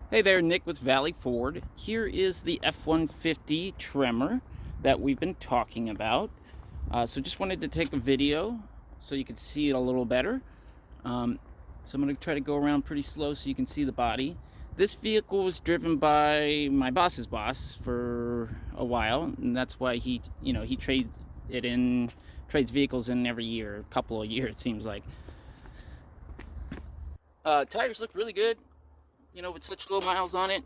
Hey there, Nick with Valley Ford. Here is the F150 Tremor that we've been talking about. So just wanted to take a video so you can see it a little better. So I'm going to try to go around pretty slow so you can see the body. This vehicle was driven by my boss's boss for a while, and that's why he trades vehicles in every year, a couple of years it seems like. Tires look really good, with such low miles on it.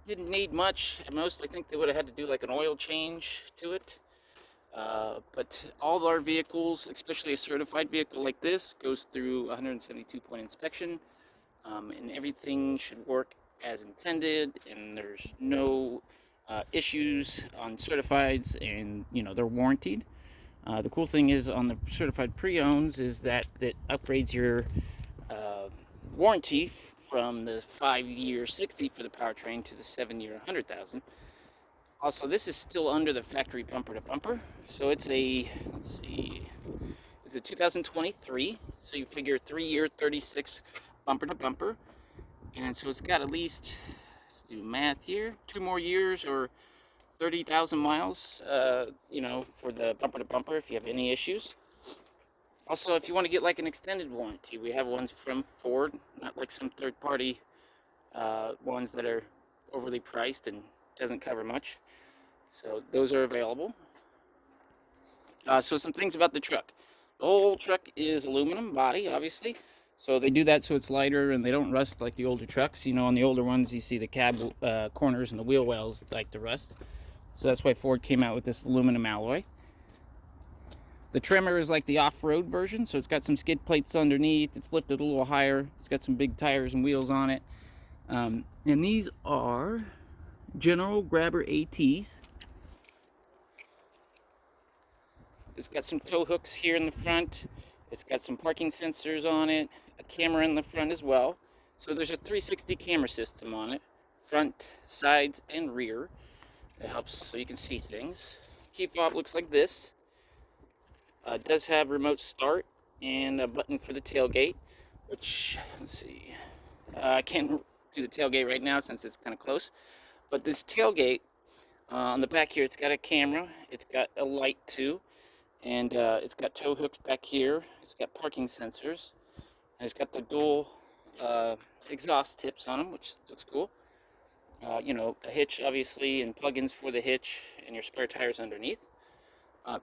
Didn't need much. At most, I think they would have had to do like an oil change to it. But all of our vehicles, especially a certified vehicle like this, goes through 172-point inspection, and everything should work as intended, and there's no issues on certifieds, and they're warranted. The cool thing is on the certified pre-owns is that it upgrades your warranty from the 5-year 60 for the powertrain to the 7-year 100,000. Also, this is still under the factory bumper to bumper, so it's a, let's see, it's a 2023, so you figure 3-year 36 bumper to bumper, and so it's got at least, let's do math here, 2 more years or 30,000 miles, for the bumper to bumper if you have any issues. Also, if you want to get like an extended warranty, we have ones from Ford, not like some third-party ones that are overly priced and doesn't cover much. So those are available. So some things about the truck. The whole truck is aluminum body, obviously. So they do that so it's lighter and they don't rust like the older trucks. On the older ones, you see the cab corners and the wheel wells like to rust. So that's why Ford came out with this aluminum alloy. The Tremor is like the off-road version, so it's got some skid plates underneath. It's lifted a little higher. It's got some big tires and wheels on it. And these are General Grabber ATs. It's got some tow hooks here in the front. It's got some parking sensors on it, a camera in the front as well. So there's a 360 camera system on it, front, sides, and rear. It helps so you can see things. Key fob looks like this. It does have remote start and a button for the tailgate, which, let's see, I can't do the tailgate right now since it's kind of close, but this tailgate, on the back here, it's got a camera, it's got a light too, and it's got tow hooks back here, it's got parking sensors, and it's got the dual exhaust tips on them, which looks cool. A hitch, obviously, and plugins for the hitch, and your spare tires underneath.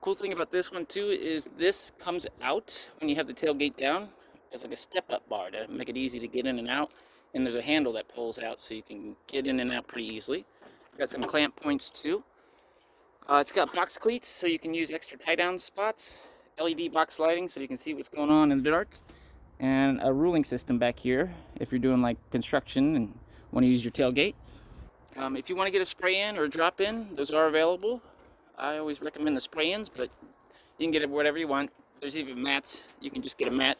Cool thing about this one too is this comes out when you have the tailgate down. It's like a step-up bar to make it easy to get in and out, and there's a handle that pulls out so you can get in and out pretty easily. It's got some clamp points too. It's got box cleats so you can use extra tie-down spots, LED box lighting so you can see what's going on in the dark, and a ruling system back here if you're doing like construction and want to use your tailgate. If you want to get a spray-in or a drop-in, those are available. I always recommend the spray-ins, but you can get it whatever you want. There's even mats. You can just get a mat,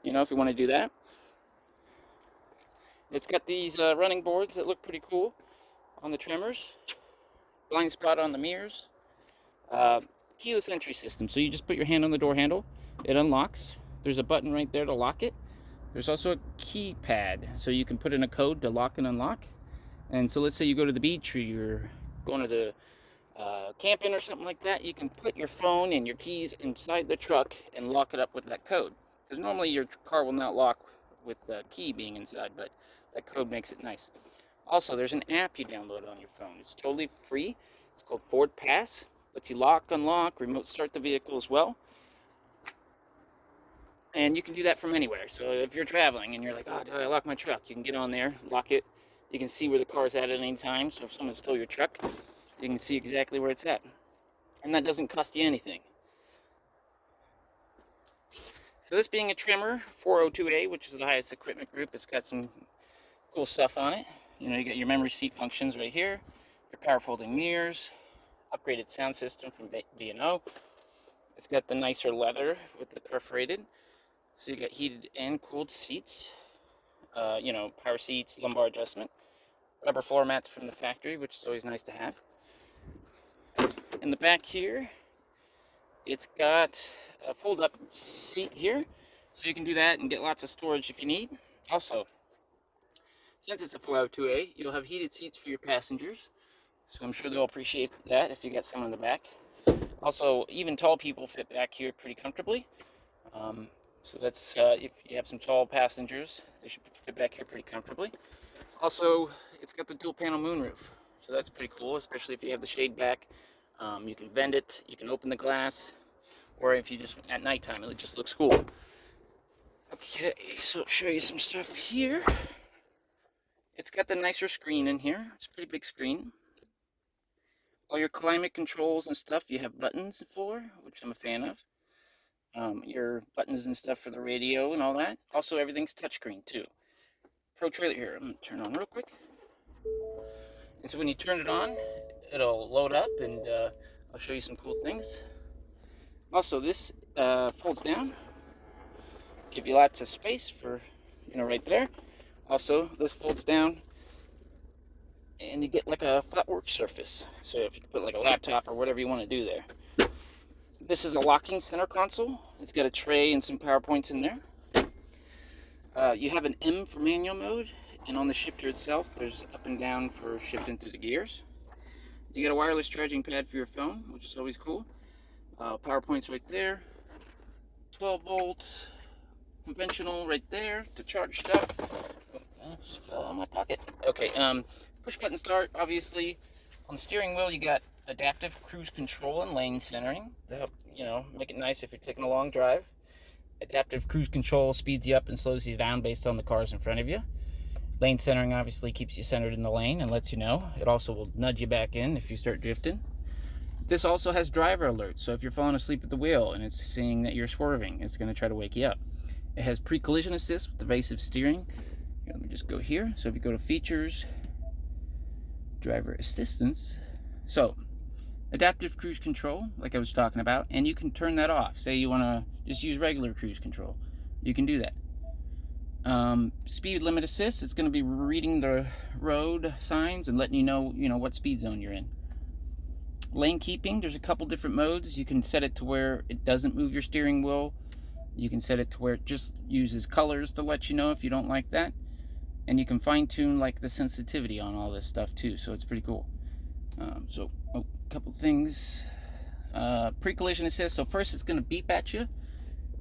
if you want to do that. It's got these running boards that look pretty cool on the Tremors. Blind spot on the mirrors. Keyless entry system. So you just put your hand on the door handle. It unlocks. There's a button right there to lock it. There's also a keypad, so you can put in a code to lock and unlock. And so let's say you go to the beach or you're going to the camping or something like that, you can put your phone and your keys inside the truck and lock it up with that code. Because normally your car will not lock with the key being inside, but that code makes it nice. Also, there's an app you download on your phone. It's totally free. It's called Ford Pass. Lets you lock, unlock, remote start the vehicle as well. And you can do that from anywhere. So if you're traveling and you're like, oh, did I lock my truck? You can get on there, lock it. You can see where the car's at any time. So if someone stole your truck, you can see exactly where it's at. And that doesn't cost you anything. So this being a Tremor 402A, which is the highest equipment group, it's got some cool stuff on it. You got your memory seat functions right here, your power folding mirrors, upgraded sound system from B&O. It's got the nicer leather with the perforated. So you got heated and cooled seats, power seats, lumbar adjustment, rubber floor mats from the factory, which is always nice to have. In the back here, it's got a fold-up seat here, so you can do that and get lots of storage if you need. Also, Since it's a 402A, you'll have heated seats for your passengers. So I'm sure they'll appreciate that if you got someone in the back. Also, even tall people fit back here pretty comfortably. So that's, if you have some tall passengers, they should fit back here pretty comfortably. Also, it's got the dual panel moonroof. So that's pretty cool, especially if you have the shade back. You can vent it, you can open the glass, or if you just, at nighttime, it just looks cool. Okay, so I'll show you some stuff here. It's got the nicer screen in here. It's a pretty big screen. All your climate controls and stuff you have buttons for, which I'm a fan of. Your buttons and stuff for the radio and all that. Also, everything's touchscreen too. Pro trailer here. I'm gonna turn on real quick. And so when you turn it on, it'll load up, and I'll show you some cool things. Also, this folds down. Give you lots of space for, right there. Also, this folds down, and you get like a flat work surface. So if you can put like a laptop or whatever you want to do there. This is a locking center console. It's got a tray and some power points in there. You have an M for manual mode, and on the shifter itself, there's up and down for shifting through the gears. You get a wireless charging pad for your phone, which is always cool. Power points right there. 12 volts, conventional right there to charge stuff. Oh, just fell out of my pocket. Okay, push button start, obviously. On the steering wheel, you got adaptive cruise control and lane centering to help, make it nice if you're taking a long drive. Adaptive cruise control speeds you up and slows you down based on the cars in front of you. Lane centering obviously keeps you centered in the lane and lets you know. It also will nudge you back in if you start drifting. This also has driver alert, so if you're falling asleep at the wheel and it's seeing that you're swerving, it's going to try to wake you up. It has pre-collision assist with evasive steering. Here, let me just go here. So if you go to features, driver assistance. So adaptive cruise control, like I was talking about, and you can turn that off. Say you want to just use regular cruise control, you can do that. Speed limit assist, it's going to be reading the road signs and letting you know, what speed zone you're in. Lane keeping, there's a couple different modes. You can set it to where it doesn't move your steering wheel. You can set it to where it just uses colors to let you know if you don't like that. And you can fine tune like the sensitivity on all this stuff too, so it's pretty cool. A couple things. Pre-collision assist, so first it's going to beep at you.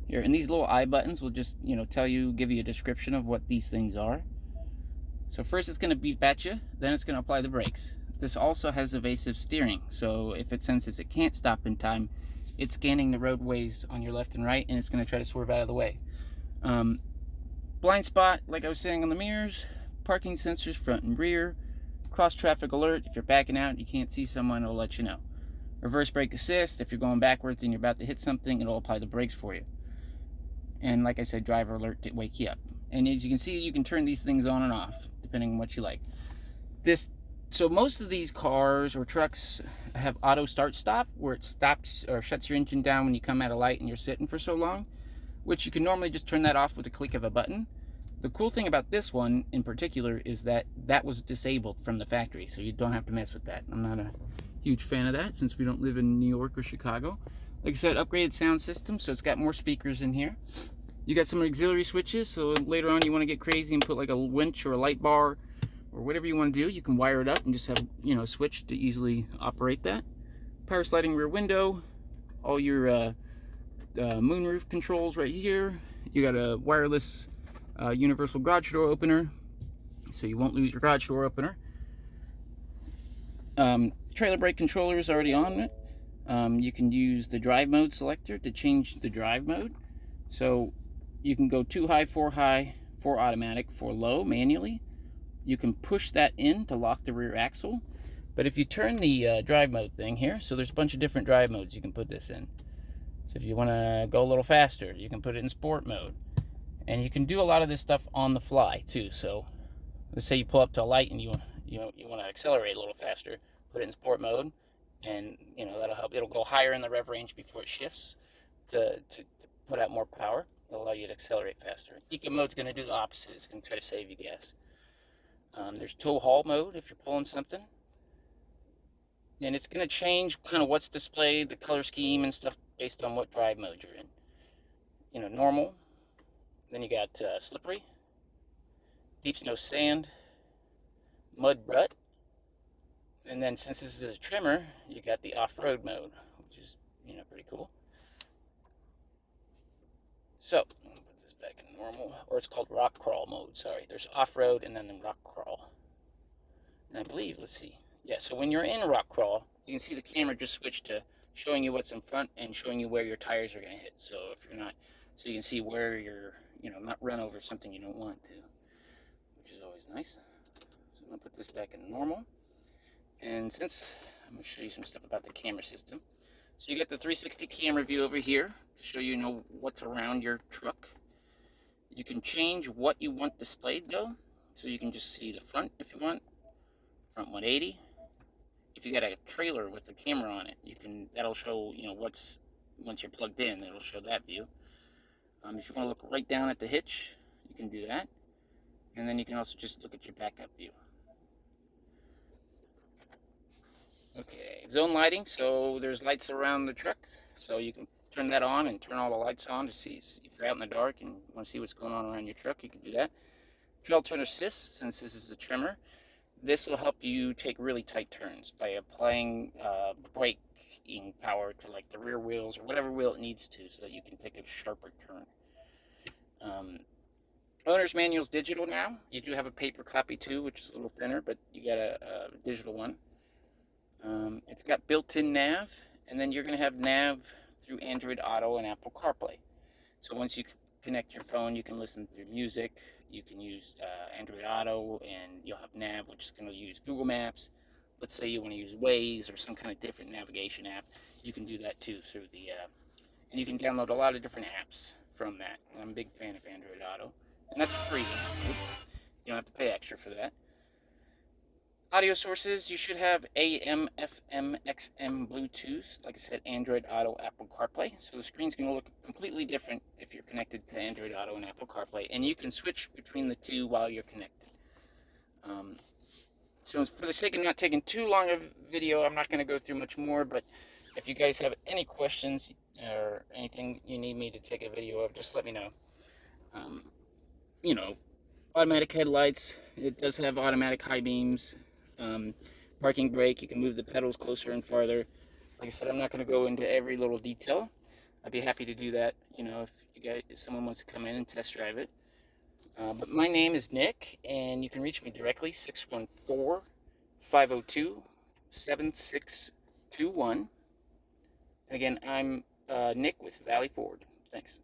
Here, and these little eye buttons will just, give you a description of what these things are. So first it's going to beep at you, then it's going to apply the brakes. This also has evasive steering, so if it senses it can't stop in time, it's scanning the roadways on your left and right, and it's going to try to swerve out of the way. Blind spot, like I was saying on the mirrors, parking sensors front and rear, cross traffic alert, if you're backing out and you can't see someone, it'll let you know. Reverse brake assist, if you're going backwards and you're about to hit something, it'll apply the brakes for you. And like I said, driver alert to wake you up. And as you can see, you can turn these things on and off, depending on what you like. So most of these cars or trucks have auto start stop, where it stops or shuts your engine down when you come at a light and you're sitting for so long, which you can normally just turn that off with a click of a button. The cool thing about this one in particular is that was disabled from the factory, so you don't have to mess with that. I'm not a huge fan of that since we don't live in New York or Chicago. Like I said, upgraded sound system, so it's got more speakers in here. You got some auxiliary switches, so later on you want to get crazy and put like a winch or a light bar or whatever you want to do, you can wire it up and just have, a switch to easily operate that. Power sliding rear window, all your moonroof controls right here. You got a wireless universal garage door opener, so you won't lose your garage door opener. Trailer brake controller is already on it. You can use the drive mode selector to change the drive mode. So you can go 2 high, 4 high, 4 automatic, 4 low manually. You can push that in to lock the rear axle. But if you turn the drive mode thing here, so there's a bunch of different drive modes you can put this in. So if you want to go a little faster, you can put it in sport mode. And you can do a lot of this stuff on the fly too. So let's say you pull up to a light and you want to accelerate a little faster, put it in sport mode, and that'll help. It'll go higher in the rev range before it shifts to put out more power. It'll allow you to accelerate faster. Eco mode's going to do the opposite. It's going to try to save you gas. There's tow haul mode if you're pulling something. And it's going to change kind of what's displayed, the color scheme and stuff based on what drive mode you're in. Normal. Then you got slippery, deep snow sand, mud rut. And then since this is a tremor, you got the off-road mode, which is, pretty cool. So, put this back in normal, or it's called rock crawl mode, sorry. There's off-road and then the rock crawl. And I believe, let's see. Yeah, so when you're in rock crawl, you can see the camera just switched to showing you what's in front and showing you where your tires are going to hit. So if you're not, so you can see where you're, not run over something you don't want to, which is always nice. So I'm going to put this back in normal. And since I'm going to show you some stuff about the camera system. So you got the 360 camera view over here to show you what's around your truck. You can change what you want displayed though. So you can just see the front if you want, front 180. If you got a trailer with the camera on it, that'll show what's once you're plugged in, it'll show that view. If you want to look right down at the hitch, you can do that. And then you can also just look at your backup view. Okay, zone lighting, so there's lights around the truck, so you can turn that on and turn all the lights on to see if you're out in the dark and want to see what's going on around your truck, you can do that. Trail turn assist, since this is a tremor, this will help you take really tight turns by applying braking power to like the rear wheels or whatever wheel it needs to so that you can take a sharper turn. Owner's manual's digital now. You do have a paper copy too, which is a little thinner, but you got a digital one. It's got built-in nav, and then you're going to have nav through Android Auto and Apple CarPlay. So once you connect your phone, you can listen through music, you can use Android Auto, and you'll have nav, which is going to use Google Maps. Let's say you want to use Waze or some kind of different navigation app, you can do that too through the, and you can download a lot of different apps from that. I'm a big fan of Android Auto, and that's free. You don't have to pay extra for that. Audio sources, you should have AM, FM, XM, Bluetooth, like I said, Android Auto, Apple CarPlay. So the screen's going to look completely different if you're connected to Android Auto and Apple CarPlay, and you can switch between the two while you're connected. So for the sake of not taking too long of a video, I'm not going to go through much more, but if you guys have any questions or anything you need me to take a video of, just let me know. Automatic headlights, it does have automatic high beams. Parking brake, you can move the pedals closer and farther. Like I said, I'm not going to go into every little detail. I'd be happy to do that, if someone wants to come in and test drive it. But my name is Nick, and you can reach me directly, 614-502-7621. Again, I'm Nick with Valley Ford. Thanks.